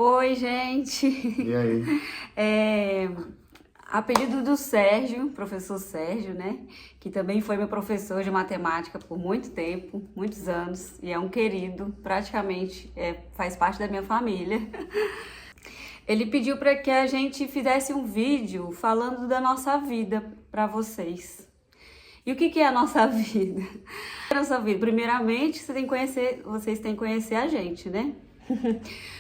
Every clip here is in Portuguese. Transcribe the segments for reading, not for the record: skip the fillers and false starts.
Oi, gente. E aí? É, a pedido do Sérgio, professor Sérgio, né? Que também foi meu professor de matemática por muito tempo, muitos anos, e é um querido, praticamente faz parte da minha família. Ele pediu para que a gente fizesse um vídeo falando da nossa vida para vocês. E o que é a nossa vida? A nossa vida, primeiramente, vocês têm que conhecer a gente, né?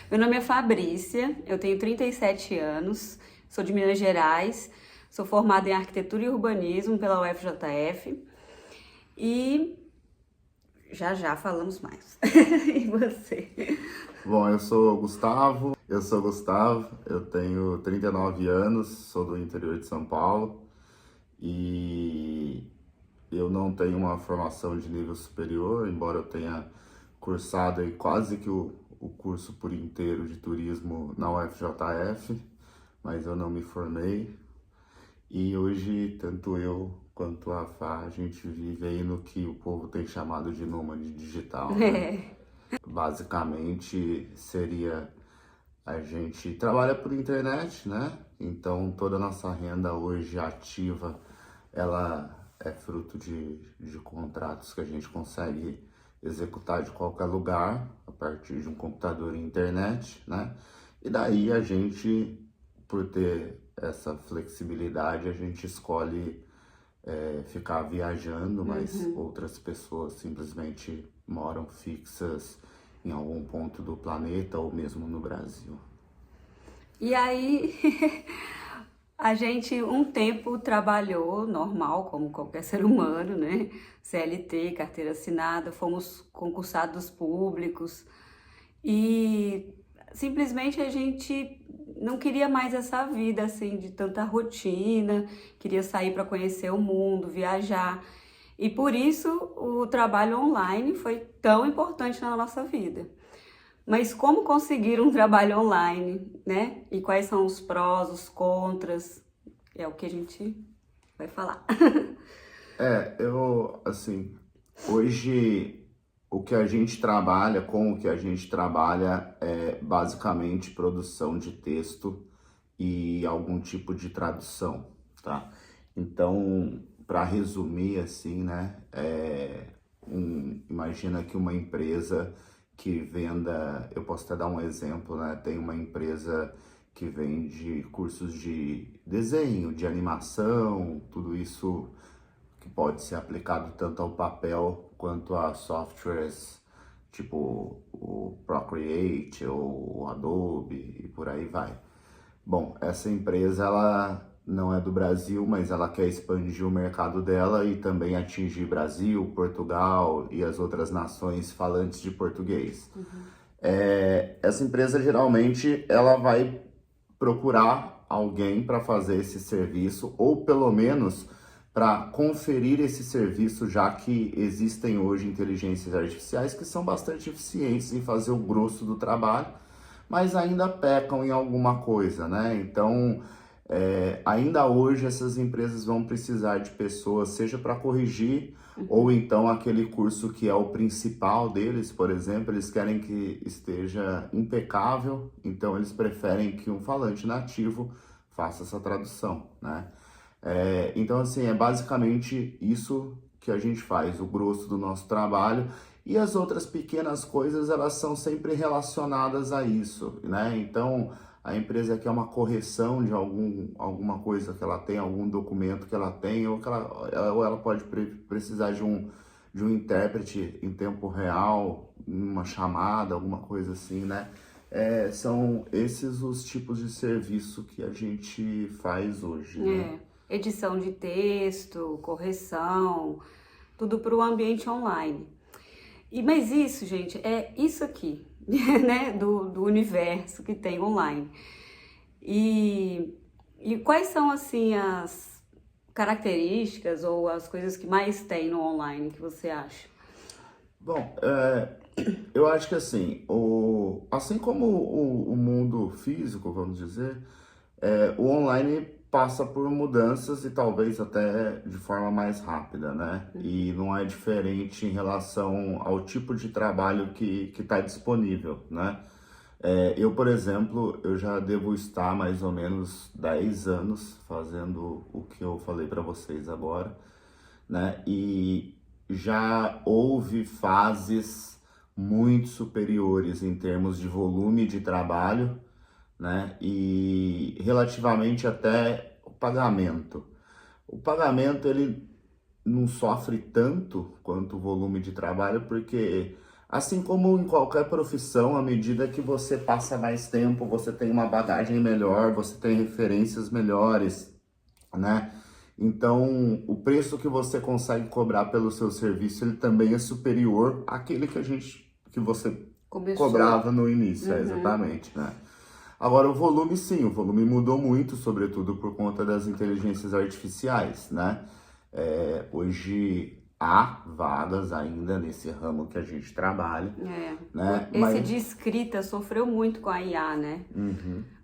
Meu nome é Fabrícia, eu tenho 37 anos, sou de Minas Gerais, sou formada em Arquitetura e Urbanismo pela UFJF e já falamos mais. E você? Bom, eu sou Gustavo, eu tenho 39 anos, sou do interior de São Paulo e eu não tenho uma formação de nível superior, embora eu tenha cursado aí quase que o curso por inteiro de turismo na UFJF, mas eu não me formei. E hoje, tanto eu quanto a Fá, a gente vive aí no que o povo tem chamado de nômade digital, né? Basicamente seria a gente trabalha por internet, né? Então toda a nossa renda hoje ativa, ela é fruto de contratos que a gente consegue executar de qualquer lugar, a partir de um computador e internet, né? E daí a gente, por ter essa flexibilidade, a gente escolhe ficar viajando, mas outras pessoas simplesmente moram fixas em algum ponto do planeta ou mesmo no Brasil. E aí, a gente um tempo trabalhou normal, como qualquer ser humano, né? CLT, carteira assinada, fomos concursados públicos e simplesmente a gente não queria mais essa vida assim de tanta rotina, queria sair para conhecer o mundo, viajar. E por isso o trabalho online foi tão importante na nossa vida. Mas como conseguir um trabalho online, né? E quais são os prós, os contras? É o que a gente vai falar. Assim, hoje o que a gente trabalha, com o que a gente trabalha é basicamente produção de texto e algum tipo de tradução, tá? Então, para resumir assim, né, imagina que uma empresa que venda, eu posso até dar um exemplo, né? Tem uma empresa que vende cursos de desenho, de animação, tudo isso que pode ser aplicado tanto ao papel quanto a softwares tipo o Procreate ou o Adobe e por aí vai. Bom, essa empresa ela não é do Brasil, mas ela quer expandir o mercado dela e também atingir Brasil, Portugal e as outras nações falantes de português. Essa empresa geralmente ela vai procurar alguém para fazer esse serviço ou pelo menos para conferir esse serviço, já que existem hoje inteligências artificiais que são bastante eficientes em fazer o grosso do trabalho, mas ainda pecam em alguma coisa, né? Então, ainda hoje essas empresas vão precisar de pessoas, seja para corrigir, ou então aquele curso que é o principal deles, por exemplo, eles querem que esteja impecável, então eles preferem que um falante nativo faça essa tradução, né? Então, assim, é basicamente isso que a gente faz, o grosso do nosso trabalho. E as outras pequenas coisas, elas são sempre relacionadas a isso, né? Então, a empresa quer uma correção de alguma coisa que ela tem, algum documento que ela tem, ou ela pode precisar de um intérprete em tempo real, uma chamada, alguma coisa assim, né? São esses os tipos de serviço que a gente faz hoje, né? Edição de texto, correção, tudo para o ambiente online. Mas isso, gente, é isso aqui, né, do universo que tem online. E quais são, assim, as características ou as coisas que mais tem no online que você acha? Bom, eu acho que assim, assim como o mundo físico, vamos dizer, o online passa por mudanças e talvez até de forma mais rápida, né? E não é diferente em relação ao tipo de trabalho que está disponível, né? Eu, por exemplo, eu já devo estar mais ou menos 10 anos fazendo o que eu falei para vocês agora, né? E já houve fases muito superiores em termos de volume de trabalho, né? E relativamente até o pagamento. O pagamento ele não sofre tanto quanto o volume de trabalho, porque assim como em qualquer profissão, à medida que você passa mais tempo, você tem uma bagagem melhor, você tem referências melhores, né? Então, o preço que você consegue cobrar pelo seu serviço, ele também é superior àquele que você Começou. cobrava no início, exatamente, né? Agora, o volume, sim, o volume mudou muito, sobretudo por conta das inteligências artificiais, né? Hoje há vagas ainda nesse ramo que a gente trabalha, né? Esse de escrita sofreu muito com a IA, né?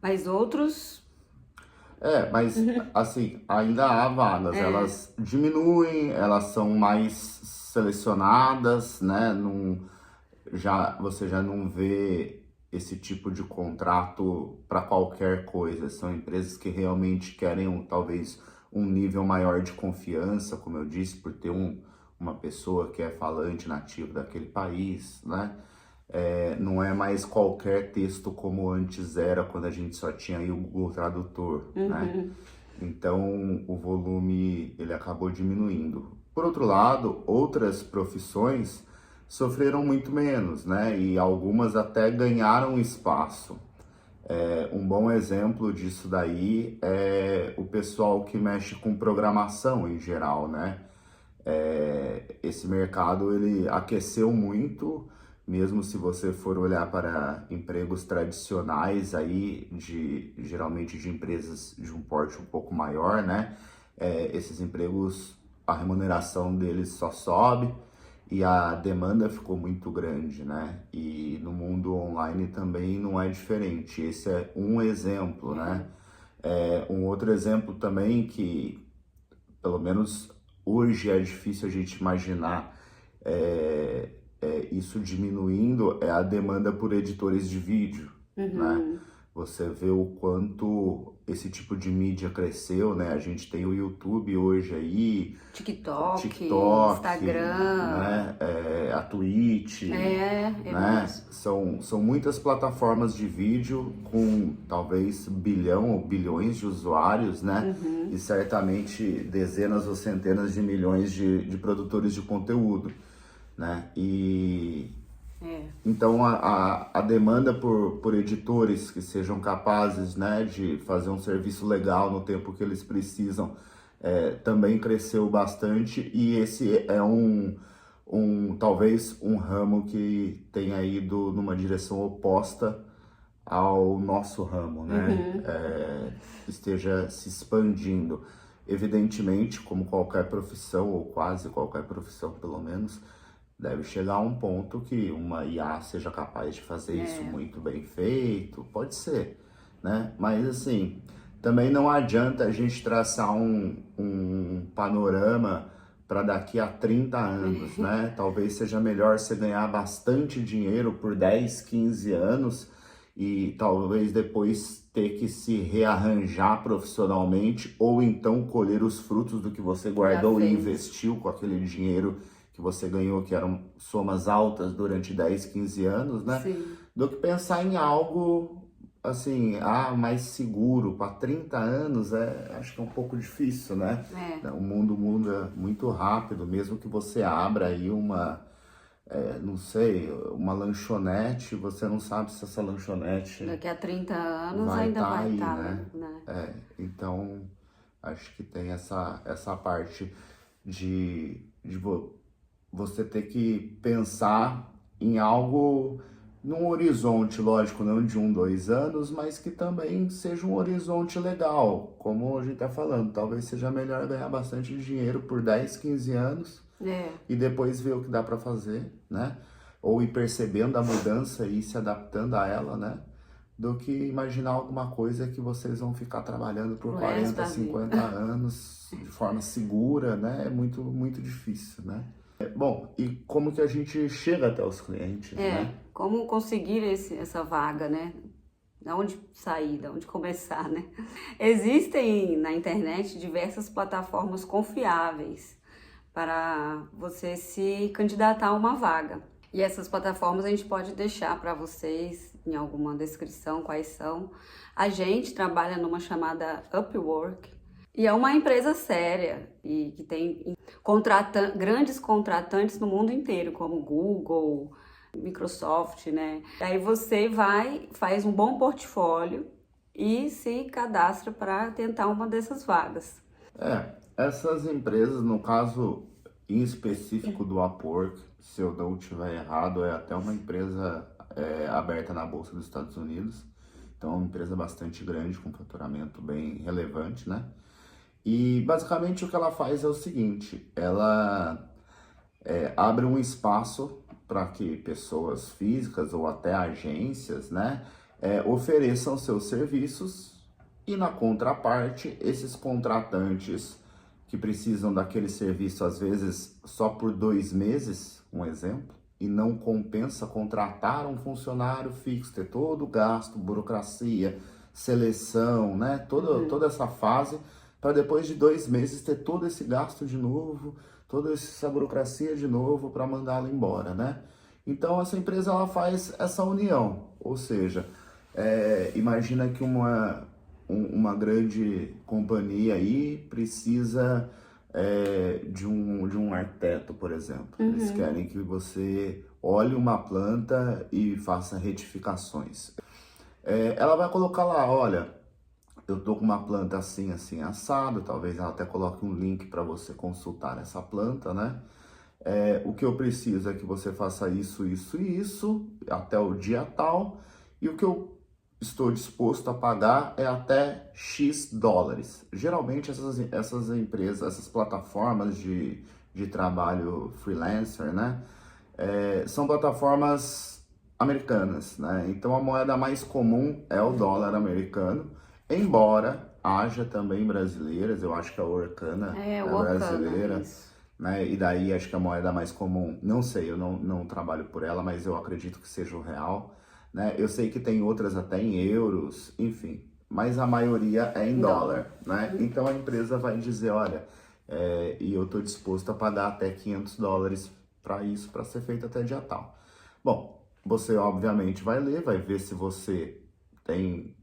Mas outros... Mas assim, ainda há vagas, elas diminuem, elas são mais selecionadas, né? Você já não vê esse tipo de contrato para qualquer coisa. São empresas que realmente querem talvez um nível maior de confiança, como eu disse, por ter uma pessoa que é falante nativo daquele país, né? Não é mais qualquer texto como antes era, quando a gente só tinha aí o Google Tradutor, né? Então, o volume ele acabou diminuindo. Por outro lado, outras profissões sofreram muito menos, né? E algumas até ganharam espaço. Um bom exemplo disso daí é o pessoal que mexe com programação em geral, né? Esse mercado ele aqueceu muito, mesmo se você for olhar para empregos tradicionais aí, geralmente de empresas de um porte um pouco maior, né? Esses empregos, a remuneração deles só sobe e a demanda ficou muito grande, né? E no mundo online também não é diferente. Esse é um exemplo, né? Um outro exemplo também que, pelo menos hoje, é difícil a gente imaginar isso diminuindo, é a demanda por editores de vídeo, né? Você vê o quanto esse tipo de mídia cresceu, né? A gente tem o YouTube hoje aí, TikTok, Instagram, né? A Twitch, né? São muitas plataformas de vídeo com talvez bilhão ou bilhões de usuários, né? E certamente dezenas ou centenas de milhões de produtores de conteúdo, né? Então a demanda por editores que sejam capazes, né, de fazer um serviço legal no tempo que eles precisam também cresceu bastante, e esse é talvez um ramo que tenha ido numa direção oposta ao nosso ramo, né? Esteja se expandindo. Evidentemente, como qualquer profissão, ou quase qualquer profissão pelo menos, deve chegar a um ponto que uma IA seja capaz de fazer isso muito bem feito, pode ser, né? Mas assim, também não adianta a gente traçar um panorama para daqui a 30 anos, né? Talvez seja melhor você ganhar bastante dinheiro por 10, 15 anos e talvez depois ter que se rearranjar profissionalmente, ou então colher os frutos do que você guardou e investiu com aquele dinheiro que você ganhou, que eram somas altas durante 10, 15 anos, né? Do que pensar em algo assim, mais seguro para 30 anos, acho que é um pouco difícil, né? O mundo muda muito rápido, mesmo que você abra aí não sei, uma lanchonete, você não sabe se essa lanchonete daqui a 30 anos vai ainda tá vai aí, estar, né? Então, acho que tem essa parte de você ter que pensar em algo num horizonte, lógico, não de 1, 2 anos, mas que também seja um horizonte legal, como a gente tá falando. Talvez seja melhor ganhar bastante dinheiro por 10, 15 anos e depois ver o que dá para fazer, né? Ou ir percebendo a mudança e ir se adaptando a ela, né? Do que imaginar alguma coisa que vocês vão ficar trabalhando por 40, 50 anos de forma segura, né? É muito, muito difícil, né? Bom, e como que a gente chega até os clientes, né? Como conseguir essa vaga, né? Da onde sair, da onde começar, né? Existem na internet diversas plataformas confiáveis para você se candidatar a uma vaga. E essas plataformas a gente pode deixar para vocês em alguma descrição quais são. A gente trabalha numa chamada Upwork e é uma empresa séria e que tem grandes contratantes no mundo inteiro, como Google, Microsoft, né? Aí você faz um bom portfólio e se cadastra para tentar uma dessas vagas. Essas empresas, no caso em específico do Upwork, se eu não estiver errado, é até uma empresa aberta na Bolsa dos Estados Unidos. Então é uma empresa bastante grande, com faturamento bem relevante, né? E basicamente o que ela faz é o seguinte, ela abre um espaço para que pessoas físicas ou até agências, né, ofereçam seus serviços e na contraparte, esses contratantes que precisam daquele serviço às vezes só por 2 meses, um exemplo, e não compensa contratar um funcionário fixo, ter todo o gasto, burocracia, seleção, né, toda essa fase, para depois de 2 meses ter todo esse gasto de novo, toda essa burocracia de novo para mandá-lo embora, né? Então essa empresa ela faz essa união, ou seja, imagina que uma grande companhia aí precisa de um arquiteto, por exemplo. Eles querem que você olhe uma planta e faça retificações. Ela vai colocar lá, olha, eu tô com uma planta assim, assim, assado, talvez ela até coloque um link para você consultar essa planta, né? O que eu preciso é que você faça isso, isso e isso, até o dia tal, e o que eu estou disposto a pagar é até X dólares. Geralmente essas empresas, essas plataformas de trabalho freelancer, né? São plataformas americanas, né? Então a moeda mais comum é o dólar americano, embora haja também brasileiras, eu acho que a Orkana é brasileira, né? E daí acho que a moeda mais comum, não sei, eu não trabalho por ela, mas eu acredito que seja o real, né? Eu sei que tem outras até em euros, enfim, mas a maioria é em dólar, né? Então a empresa vai dizer, olha, e eu estou disposto a pagar até 500 dólares para isso, para ser feito até dia tal. Bom, você obviamente vai ler, vai ver se você tem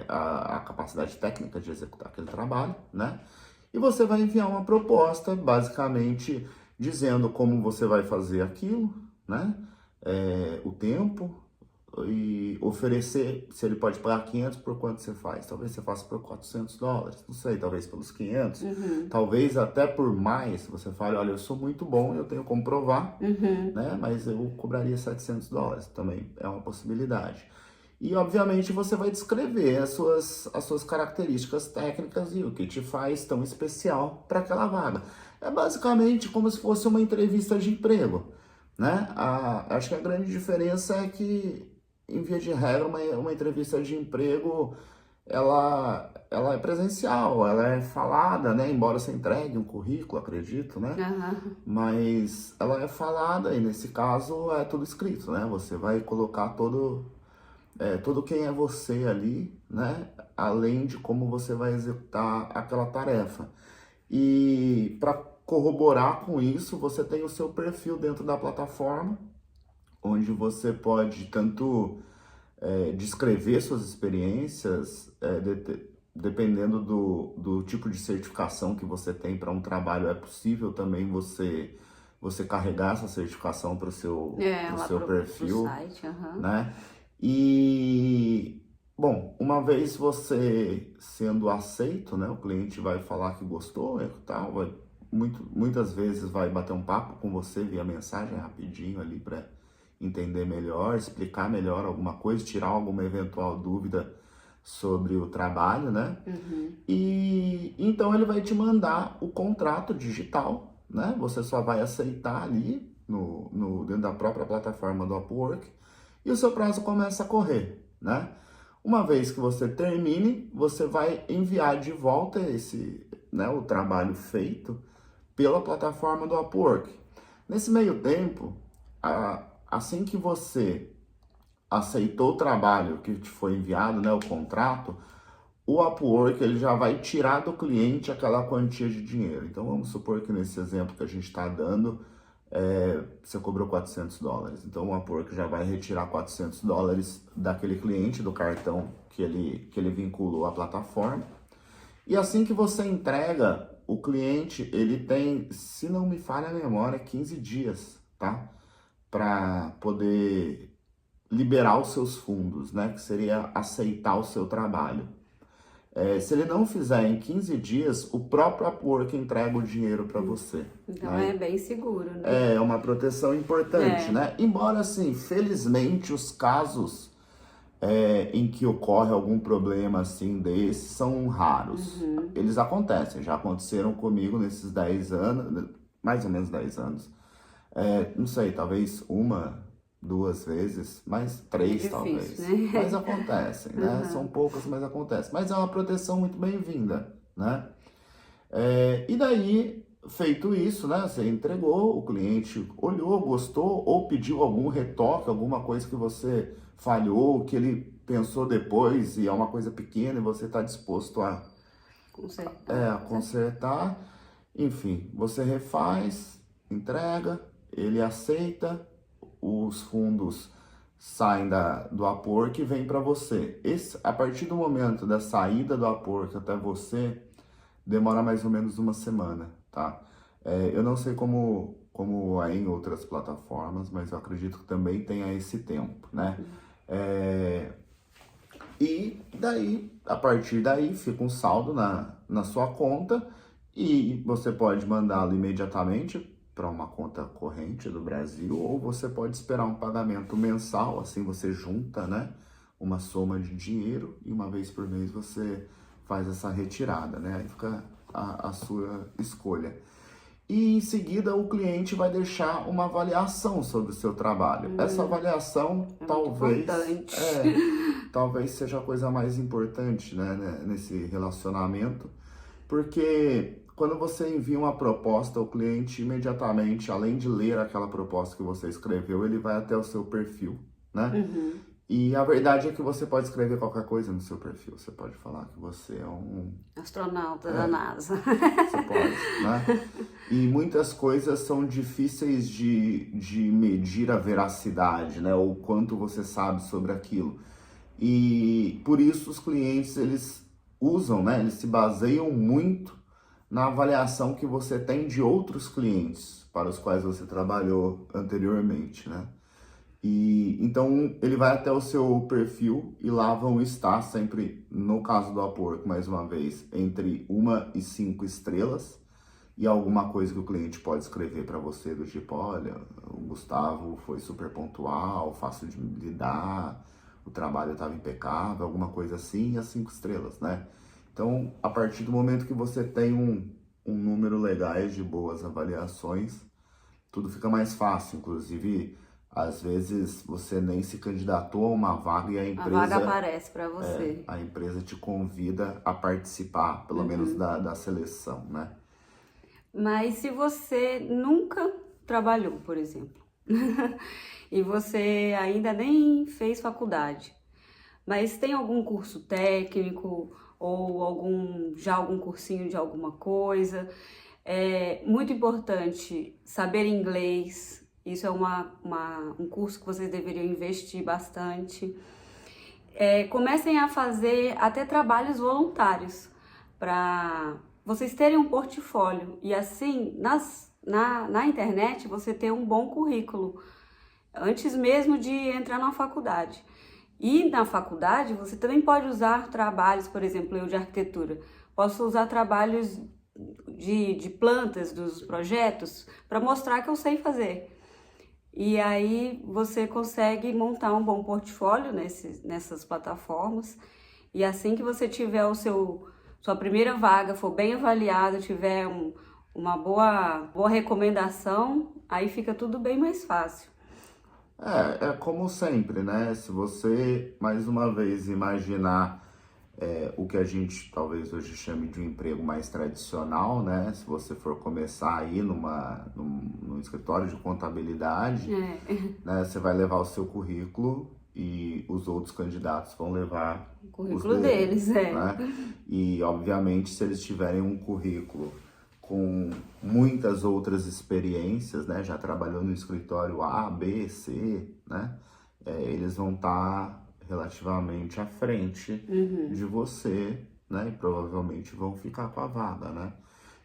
a capacidade técnica de executar aquele trabalho, né? E você vai enviar uma proposta, basicamente dizendo como você vai fazer aquilo, né? O tempo e oferecer, se ele pode pagar 500, por quanto você faz? Talvez você faça por 400 dólares, não sei, talvez pelos 500, talvez até por mais, você fale, olha, eu sou muito bom, eu tenho como provar, né? Mas eu cobraria 700 dólares, também é uma possibilidade. E, obviamente, você vai descrever as suas características técnicas e o que te faz tão especial para aquela vaga. É basicamente como se fosse uma entrevista de emprego, né? Acho que a grande diferença é que, em via de regra, uma entrevista de emprego, ela é presencial, ela é falada, né? Embora você entregue um currículo, acredito, né? Mas ela é falada e, nesse caso, é tudo escrito, né? Você vai colocar tudo quem é você ali, né? Além de como você vai executar aquela tarefa. E para corroborar com isso, você tem o seu perfil dentro da plataforma, onde você pode tanto descrever suas experiências, dependendo do tipo de certificação que você tem para um trabalho, é possível também você carregar essa certificação para o seu perfil, pro site, né? E, bom, uma vez você sendo aceito, né, o cliente vai falar que gostou e tal, muitas vezes vai bater um papo com você via mensagem rapidinho ali para entender melhor, explicar melhor alguma coisa, tirar alguma eventual dúvida sobre o trabalho, né? E então ele vai te mandar o contrato digital, né? Você só vai aceitar ali dentro da própria plataforma do Upwork, e o seu prazo começa a correr, né? Uma vez que você termine, você vai enviar de volta o trabalho feito pela plataforma do Upwork. Nesse meio tempo, assim que você aceitou o trabalho que te foi enviado, né, o contrato, o Upwork ele já vai tirar do cliente aquela quantia de dinheiro. Então vamos supor que nesse exemplo que a gente está dando, você cobrou $400. Então o Upwork já vai retirar $400 daquele cliente, do cartão que ele vinculou à plataforma. E assim que você entrega, o cliente ele tem, se não me falha a memória, 15 dias, tá? Para poder liberar os seus fundos, né? Que seria aceitar o seu trabalho. Se ele não fizer em 15 dias, o próprio Upwork entrega o dinheiro para você. Então Né? é bem seguro, né? É uma proteção importante, né? Embora, assim, felizmente, os casos em que ocorre algum problema assim desse são raros. Eles acontecem, já aconteceram comigo nesses 10 anos, mais ou menos 10 anos. Não sei, talvez uma, duas vezes, mas três Difícil, talvez. né? Mas acontecem, né? São poucas, mas acontecem. Mas é uma proteção muito bem-vinda, né? E daí, feito isso, né? Você entregou, o cliente olhou, gostou, ou pediu algum retoque, alguma coisa que você falhou, que ele pensou depois e é uma coisa pequena e você está disposto a consertar. Enfim, você refaz, entrega, ele aceita, os fundos saem do Upwork e vêm para você. A partir do momento da saída do Upwork até você, demora mais ou menos uma semana, tá? Eu não sei como é em outras plataformas, mas eu acredito que também tenha esse tempo, né? E daí, a partir daí, fica um saldo na sua conta e você pode mandá-lo imediatamente para uma conta corrente do Brasil, ou você pode esperar um pagamento mensal, assim você junta, né, uma soma de dinheiro e uma vez por mês você faz essa retirada, né? Aí fica a sua escolha. E em seguida o cliente vai deixar uma avaliação sobre o seu trabalho. Essa avaliação talvez seja a coisa mais importante, né, nesse relacionamento, porque quando você envia uma proposta, o cliente imediatamente, além de ler aquela proposta que você escreveu, ele vai até o seu perfil, né? E a verdade é que você pode escrever qualquer coisa no seu perfil. Você pode falar que você é um astronauta da NASA. Você pode, né? E muitas coisas são difíceis de medir a veracidade, né? Ou quanto você sabe sobre aquilo. E por isso os clientes, eles usam, né? Eles se baseiam muito na avaliação que você tem de outros clientes para os quais você trabalhou anteriormente, né? E então ele vai até o seu perfil e lá vão estar sempre, no caso do Upwork, mais uma vez, entre 1 e 5 estrelas e alguma coisa que o cliente pode escrever para você do tipo, olha, o Gustavo foi super pontual, fácil de lidar, o trabalho estava impecável, alguma coisa assim, e as 5 estrelas, né? Então, a partir do momento que você tem um número legais de boas avaliações, tudo fica mais fácil. Inclusive, às vezes você nem se candidatou a uma vaga e a vaga aparece para você. A empresa te convida a participar, pelo menos da seleção, né? Mas se você nunca trabalhou, por exemplo, e você ainda nem fez faculdade, mas tem algum curso técnico ou algum cursinho de alguma coisa, é muito importante saber inglês. Isso é um curso que vocês deveriam investir bastante. Comecem a fazer até trabalhos voluntários para vocês terem um portfólio e assim na internet você ter um bom currículo antes mesmo de entrar na faculdade. E na faculdade você também pode usar trabalhos, por exemplo, eu de arquitetura, posso usar trabalhos de plantas dos projetos para mostrar que eu sei fazer. E aí você consegue montar um bom portfólio nessas plataformas. E assim que você tiver sua primeira vaga, for bem avaliado, tiver uma boa recomendação, aí fica tudo bem mais fácil. É como sempre, né? Se você, mais uma vez, imaginar o que a gente talvez hoje chame de um emprego mais tradicional, né? Se você for começar aí num escritório de contabilidade, né? Você vai levar o seu currículo e os outros candidatos vão levar O currículo deles, né? E, obviamente, se eles tiverem um currículo com muitas outras experiências, né? Já trabalhou no escritório A, B, C, né? Eles vão estar relativamente à frente de você, né? E provavelmente vão ficar com a vaga, né?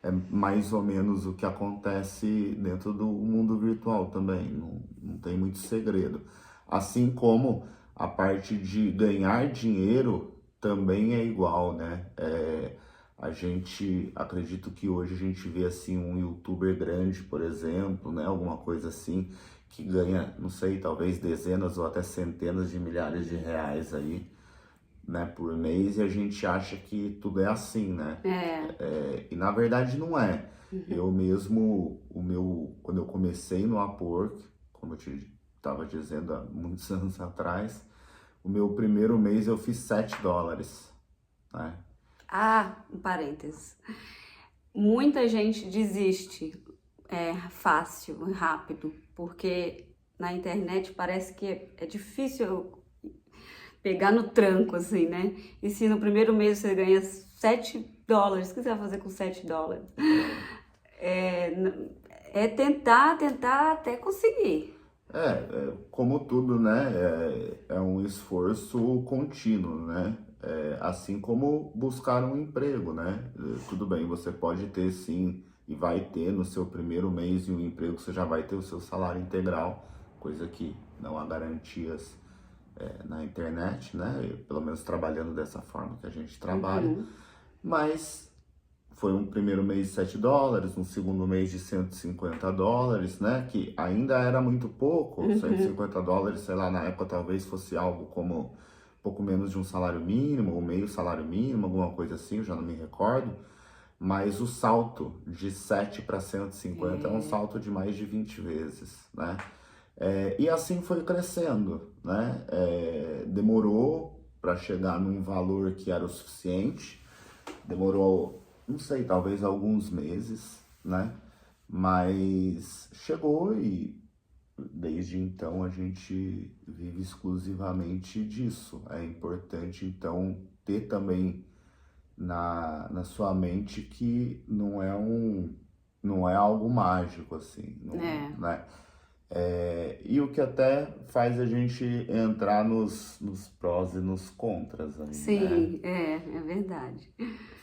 É mais ou menos o que acontece dentro do mundo virtual também, não tem muito segredo. Assim como a parte de ganhar dinheiro também é igual, né? Acredito que hoje a gente vê assim um youtuber grande, por exemplo, né? Alguma coisa assim, que ganha, não sei, talvez dezenas ou até centenas de milhares de reais aí, né, por mês, e a gente acha que tudo é assim, né? E na verdade não é. Eu mesmo, quando eu comecei no Upwork, como eu te estava dizendo há muitos anos atrás, o meu primeiro mês eu fiz $7, né? Um parênteses. Muita gente desiste fácil, rápido, porque na internet parece que é difícil pegar no tranco, assim, né? E se no primeiro mês você ganha $7, o que você vai fazer com $7? É tentar até conseguir. Como tudo, né? É um esforço contínuo, né? Assim como buscar um emprego, né? Tudo bem, você pode ter sim, e vai ter no seu primeiro mês de um emprego, você já vai ter o seu salário integral, coisa que não há garantias na internet, né? Pelo menos trabalhando dessa forma que a gente trabalha. Mas foi um primeiro mês de $7, um segundo mês de $150, né? Que ainda era muito pouco, $150, sei lá, na época talvez fosse algo como pouco menos de um salário mínimo, ou meio salário mínimo, alguma coisa assim, eu já não me recordo. Mas o salto de 7 para 150 é um salto de mais de 20 vezes, né? E assim foi crescendo, né? Demorou para chegar num valor que era o suficiente, demorou, não sei, talvez alguns meses, né? Mas chegou e desde então a gente vive exclusivamente disso. É importante então ter também na sua mente que não é algo mágico assim, né? E o que até faz a gente entrar nos prós e nos contras aí, Sim, né? é verdade.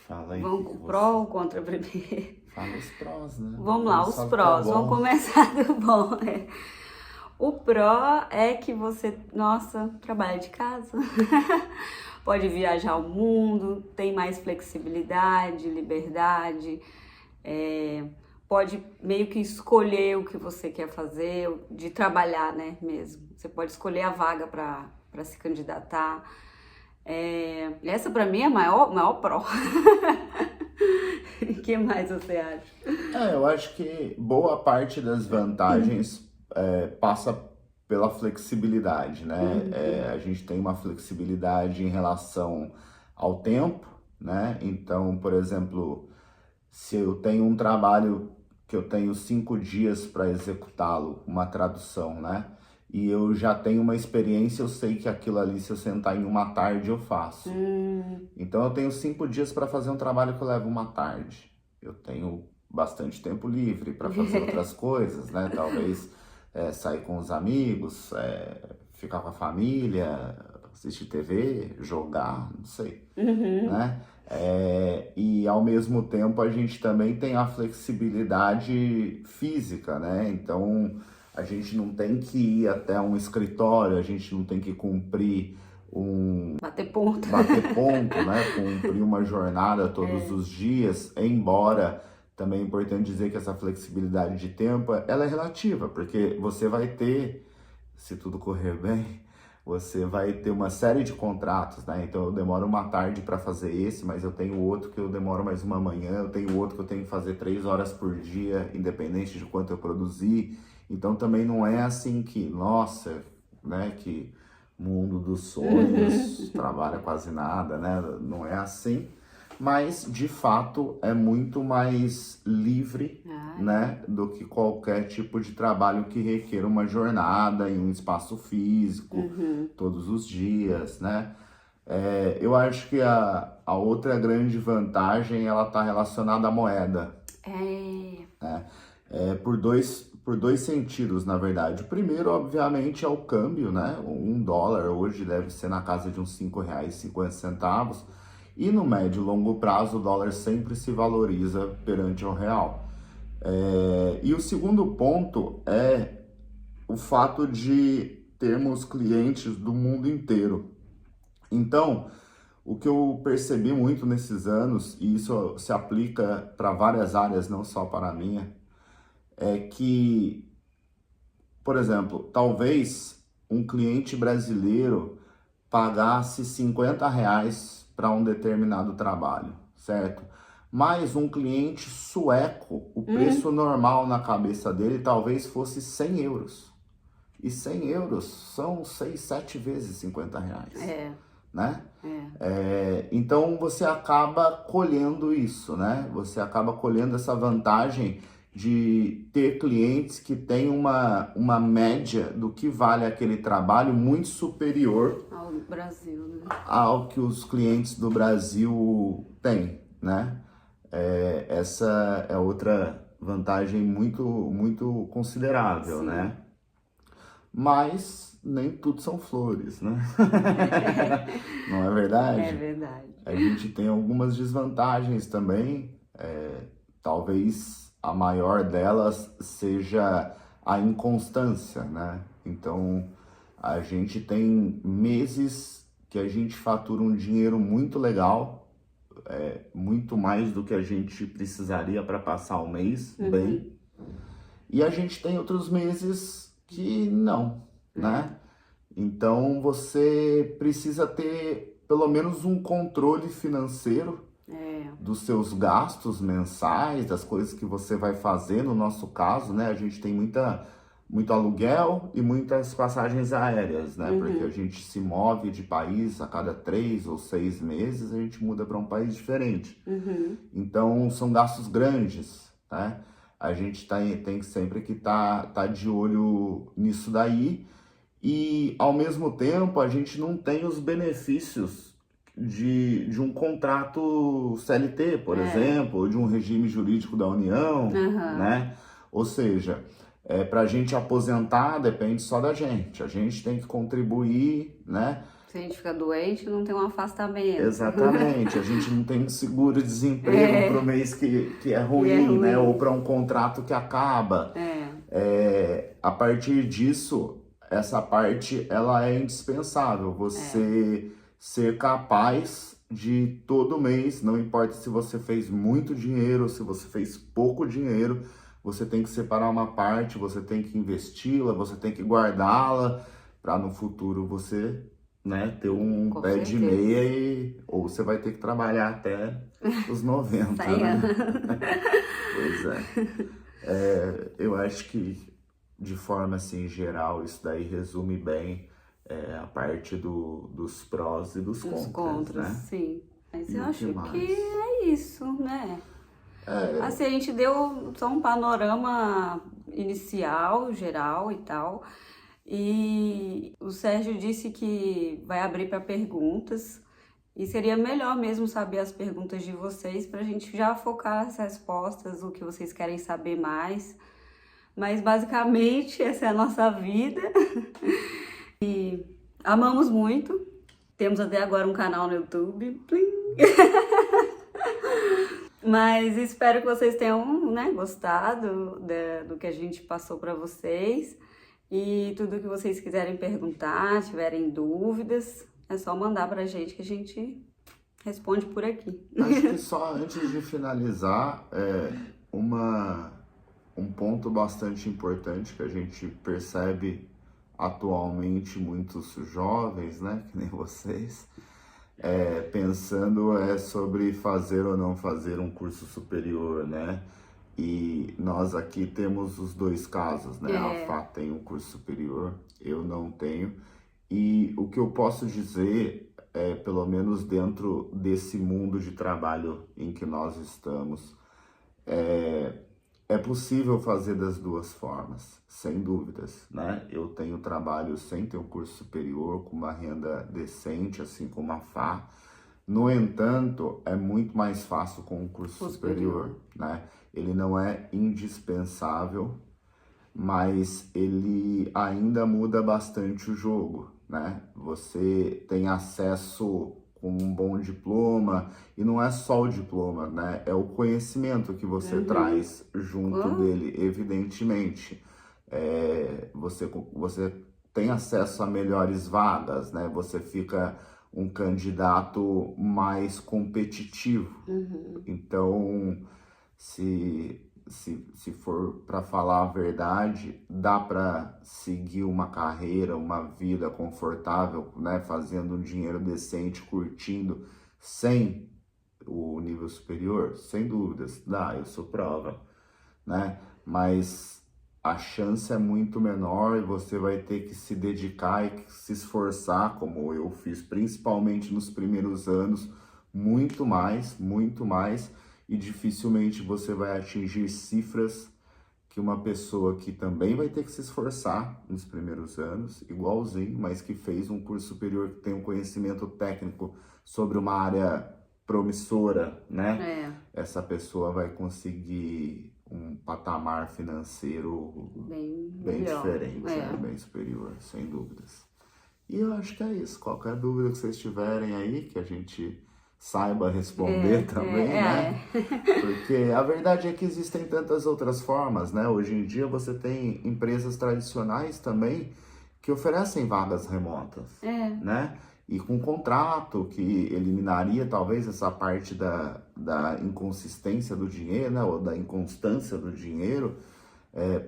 Fala aí Vamos com o pró ou contra primeiro? Fala os prós, né? Vamos lá, os Sabe que é prós. bom. Vamos começar do bom. O pró é que você, nossa, trabalha de casa, pode viajar ao mundo, tem mais flexibilidade, liberdade, pode meio que escolher o que você quer fazer, de trabalhar, né, mesmo. Você pode escolher a vaga para se candidatar. Essa para mim é a maior pró. O que mais você acha? Eu acho que boa parte das vantagens passa pela flexibilidade, né? A gente tem uma flexibilidade em relação ao tempo, né? Então, por exemplo, se eu tenho um trabalho que eu tenho 5 dias para executá-lo, uma tradução, né? E eu já tenho uma experiência, eu sei que aquilo ali, se eu sentar em uma tarde, eu faço. Então eu tenho 5 dias para fazer um trabalho que eu levo uma tarde. Eu tenho bastante tempo livre para fazer outras coisas, né? Talvez sair com os amigos, ficar com a família, assistir TV, jogar, não sei, né? E ao mesmo tempo a gente também tem a flexibilidade física, né? Então a gente não tem que ir até um escritório, a gente não tem que cumprir bater ponto, né? Cumprir uma jornada todos os dias, embora também é importante dizer que essa flexibilidade de tempo, ela é relativa, porque você vai ter, se tudo correr bem, você vai ter uma série de contratos, né? Então eu demoro uma tarde para fazer esse, mas eu tenho outro que eu demoro mais uma manhã, eu tenho outro que eu tenho que fazer 3 horas por dia, independente de quanto eu produzir. Então também não é assim que, nossa, né, que mundo dos sonhos, trabalha quase nada, né? Não é assim. Mas, de fato, é muito mais livre, né, do que qualquer tipo de trabalho que requer uma jornada em um espaço físico, todos os dias, né? Eu acho que a outra grande vantagem, ela está relacionada à moeda. Por dois sentidos, na verdade. O primeiro, obviamente, é o câmbio, né? $1 hoje deve ser na casa de uns R$ 5,50. E no médio e longo prazo, o dólar sempre se valoriza perante o real. E o segundo ponto é o fato de termos clientes do mundo inteiro. Então, o que eu percebi muito nesses anos, e isso se aplica para várias áreas, não só para a minha, é que, por exemplo, talvez um cliente brasileiro pagasse R$ 50 para um determinado trabalho, certo? Mas um cliente sueco, o preço normal na cabeça dele talvez fosse €100. E €100 são 6, 7 vezes R$ 50, né? Então você acaba colhendo isso, né? Você acaba colhendo essa vantagem de ter clientes que têm uma média do que vale aquele trabalho muito superior ao Brasil, né? Ao que os clientes do Brasil têm, né? Essa é outra vantagem muito, muito considerável, né? Mas nem tudo são flores, né? Não é verdade? É verdade. A gente tem algumas desvantagens também, talvez a maior delas seja a inconstância, né? Então, a gente tem meses que a gente fatura um dinheiro muito legal, muito mais do que a gente precisaria para passar o mês bem. E a gente tem outros meses que não, né? Então, você precisa ter pelo menos um controle financeiro dos seus gastos mensais, das coisas que você vai fazer. No nosso caso, né, a gente tem muito aluguel e muitas passagens aéreas, né? Porque a gente se move de país a cada 3 ou 6 meses, a gente muda para um país diferente. Então, são gastos grandes, né? A gente tem sempre que tá de olho nisso daí. E, ao mesmo tempo, a gente não tem os benefícios de um contrato CLT, por exemplo, ou de um regime jurídico da União, né? Ou seja, para a gente aposentar depende só da gente. A gente tem que contribuir, né? Se a gente fica doente, não tem um afastamento. Exatamente. A gente não tem seguro-desemprego para o mês que é ruim, né? Ou para um contrato que acaba. A partir disso, essa parte, ela é indispensável. Você ser capaz de todo mês, não importa se você fez muito dinheiro ou se você fez pouco dinheiro, você tem que separar uma parte, você tem que investi-la, você tem que guardá-la para no futuro você, né, ter um Com pé certeza. de meia ou você vai ter que trabalhar até os 90, né? Pois é. Eu acho que de forma assim geral isso daí resume bem a parte dos prós e dos contras, né? Sim. Mas E eu o acho mais? que é isso, né? Assim, a gente deu só um panorama inicial, geral e tal. E o Sérgio disse que vai abrir para perguntas. E seria melhor mesmo saber as perguntas de vocês para a gente já focar as respostas, o que vocês querem saber mais. Mas basicamente essa é a nossa vida. E amamos muito. Temos até agora um canal no YouTube. Plim. Mas espero que vocês tenham, né, gostado do que a gente passou para vocês. E tudo que vocês quiserem perguntar, tiverem dúvidas, é só mandar pra gente que a gente responde por aqui. Acho que só antes de finalizar, um ponto bastante importante que a gente percebe atualmente muitos jovens, né, que nem vocês, pensando sobre fazer ou não fazer um curso superior, né? E nós aqui temos os dois casos, né? A Fá tem um curso superior, eu não tenho. E o que eu posso dizer é, pelo menos dentro desse mundo de trabalho em que nós estamos, é possível fazer das duas formas, sem dúvidas, né? Eu tenho trabalho sem ter um curso superior, com uma renda decente, assim como a FA. No entanto, é muito mais fácil com um curso superior, né? Ele não é indispensável, mas ele ainda muda bastante o jogo, né? Você tem acesso com um bom diploma, e não é só o diploma, né? É o conhecimento que você traz junto dele, evidentemente. Você tem acesso a melhores vagas, né? Você fica um candidato mais competitivo. Então, se for para falar a verdade, dá para seguir uma carreira, uma vida confortável, né, fazendo um dinheiro decente, curtindo, sem o nível superior? Sem dúvidas, dá, eu sou prova, né? Mas a chance é muito menor e você vai ter que se dedicar e se esforçar, como eu fiz, principalmente nos primeiros anos, muito mais, e dificilmente você vai atingir cifras que uma pessoa que também vai ter que se esforçar nos primeiros anos, igualzinho, mas que fez um curso superior, que tem um conhecimento técnico sobre uma área promissora, né? Essa pessoa vai conseguir um patamar financeiro bem diferente, né? Bem superior, sem dúvidas. E eu acho que é isso. Qualquer dúvida que vocês tiverem aí, que a gente saiba responder também, né? Porque a verdade é que existem tantas outras formas, né? Hoje em dia você tem empresas tradicionais também que oferecem vagas remotas, né? E com contrato que eliminaria talvez essa parte da inconsistência do dinheiro, né? Ou da inconstância do dinheiro.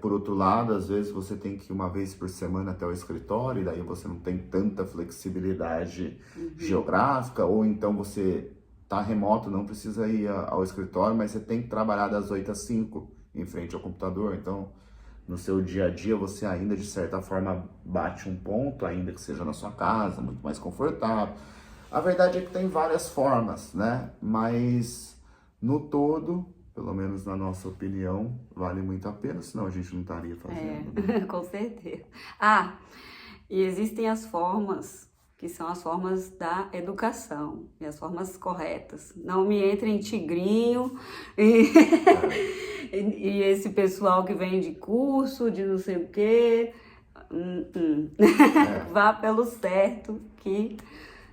Por outro lado, às vezes você tem que ir uma vez por semana até o escritório, e daí você não tem tanta flexibilidade geográfica, ou então você tá remoto, não precisa ir ao escritório, mas você tem que trabalhar das 8 às 5 em frente ao computador. Então, no seu dia a dia, você ainda, de certa forma, bate um ponto, ainda que seja na sua casa, muito mais confortável. A verdade é que tem várias formas, né? Mas, no todo, pelo menos na nossa opinião, vale muito a pena, senão a gente não estaria fazendo. Né? Com certeza. E existem as formas, que são as formas da educação, e as formas corretas. Não me entre em tigrinho e esse pessoal que vem de curso, de não sei o quê. Vá pelo certo, que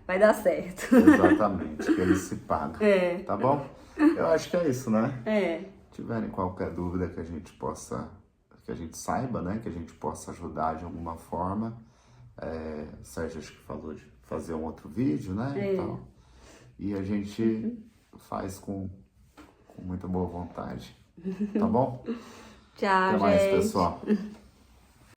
vai dar certo. Exatamente, que ele se paga. Tá bom? Eu acho que é isso, né? Se tiverem qualquer dúvida que a gente saiba, né? Que a gente possa ajudar de alguma forma. O Sérgio acho que falou de fazer um outro vídeo, né? E a gente faz com muita boa vontade. Tá bom? Tchau, Até mais, gente. pessoal.